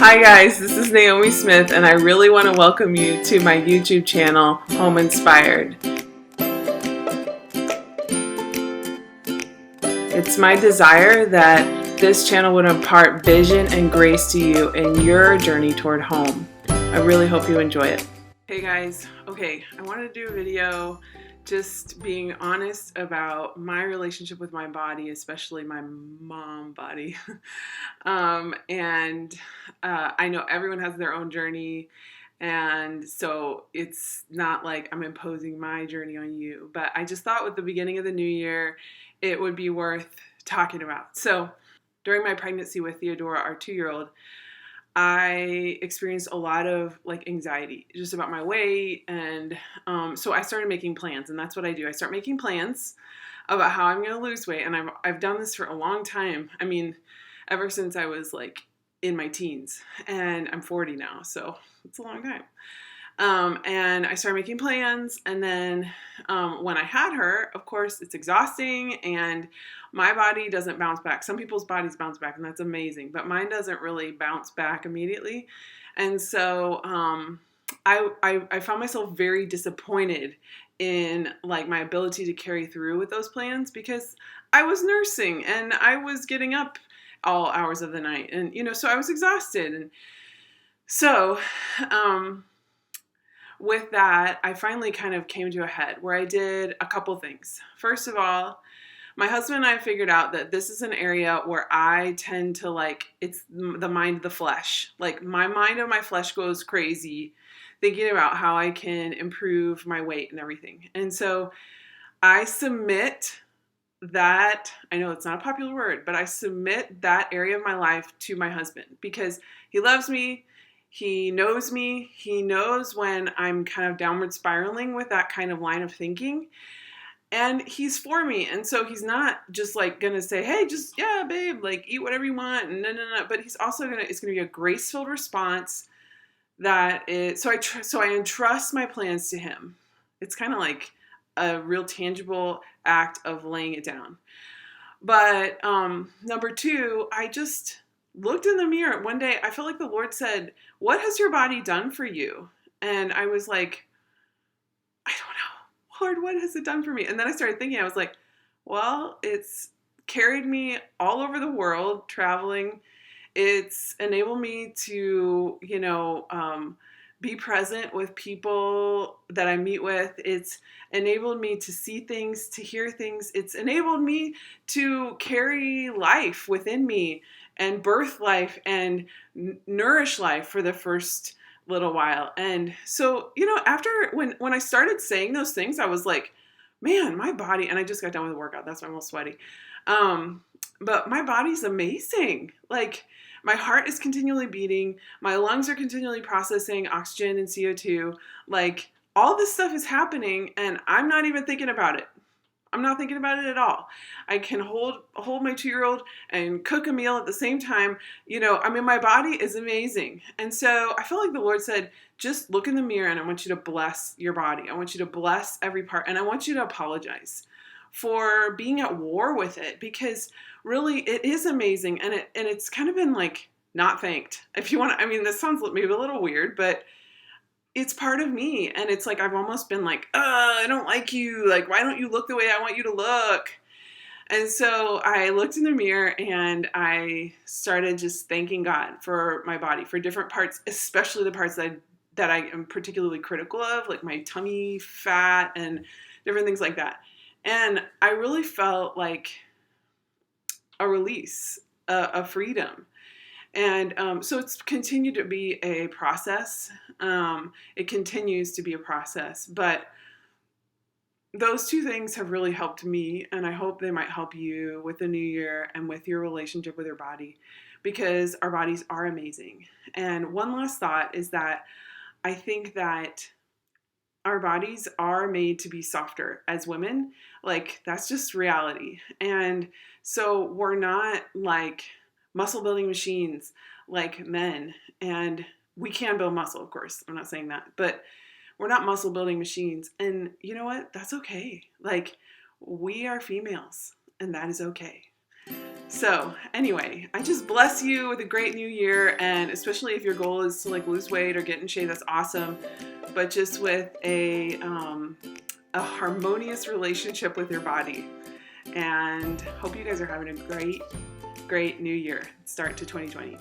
Hi guys, this is Naomi Smith and I really want to welcome you to my YouTube channel, Home Inspired. It's my desire that this channel would impart vision and grace to you in your journey toward home. I really hope you enjoy it. Hey guys, okay, I wanted to do a video just being honest about my relationship with my body, especially my mom body. I know everyone has their own journey, and so it's not like I'm imposing my journey on you, but I just thought with the beginning of the new year, it would be worth talking about. So during my pregnancy with Theodora, our 2-year-old, I experienced a lot of anxiety just about my weight, and so I started making plans, and that's what I do. I start making plans about how I'm going to lose weight, and I've done this for a long time. I mean, ever since I was in my teens, and I'm 40 now, so it's a long time. And I started making plans, and then when I had her, of course, it's exhausting, and my body doesn't bounce back. Some people's bodies bounce back, and that's amazing, but mine doesn't really bounce back immediately. And so I found myself very disappointed in my ability to carry through with those plans, because I was nursing, and I was getting up all hours of the night, and so I was exhausted. And so with that, I finally kind of came to a head where I did a couple things. First of all, my husband and I figured out that this is an area where I tend to it's the mind of the flesh. My mind of my flesh goes crazy thinking about how I can improve my weight and everything. And so I submit that, I know it's not a popular word, but I submit that area of my life to my husband, because he loves me. He knows me. He knows when I'm kind of downward spiraling with that kind of line of thinking. And he's for me. And so he's not just going to say, hey, just, yeah, babe, eat whatever you want. And no. But he's also it's going to be a grace-filled response so I entrust my plans to him. It's kind of like a real tangible act of laying it down. But number two, I just looked in the mirror one day. I felt like the Lord said, what has your body done for you? And I was like, I don't know, Lord, what has it done for me? And then I started thinking, I was like, well, it's carried me all over the world traveling. It's enabled me to, be present with people that I meet with. It's enabled me to see things, to hear things. It's enabled me to carry life within me and birth life and nourish life for the first little while. And so, after when I started saying those things, I was like, man, my body, and I just got done with a workout. That's why I'm all sweaty. But my body's amazing. My heart is continually beating. My lungs are continually processing oxygen and CO2. All this stuff is happening, and I'm not even thinking about it. I'm not thinking about it at all. I can hold my 2-year-old and cook a meal at the same time. My body is amazing. And so I felt like the Lord said, just look in the mirror, and I want you to bless your body. I want you to bless every part, and I want you to apologize for being at war with it, because really it is amazing, and it's kind of been not thanked. If you want to, this sounds maybe a little weird, but it's part of me, and it's I've almost been I don't like you, why don't you look the way I want you to look? And so I looked in the mirror, and I started just thanking God for my body, for different parts, especially the parts that I am particularly critical of, my tummy fat and different things like that. And I really felt a release, a freedom. And so it's continued to be a process. It continues to be a process. But those two things have really helped me, and I hope they might help you with the new year and with your relationship with your body, because our bodies are amazing. And one last thought is that I think that our bodies are made to be softer as women. That's just reality. And so we're not muscle building machines like men. And we can build muscle, of course. I'm not saying that, but we're not muscle building machines. And you know what? That's okay. We are females, and that is okay. So anyway, I just bless you with a great new year, and especially if your goal is to like lose weight or get in shape, that's awesome. But just with a harmonious relationship with your body. And hope you guys are having a great new year. Start to 2020.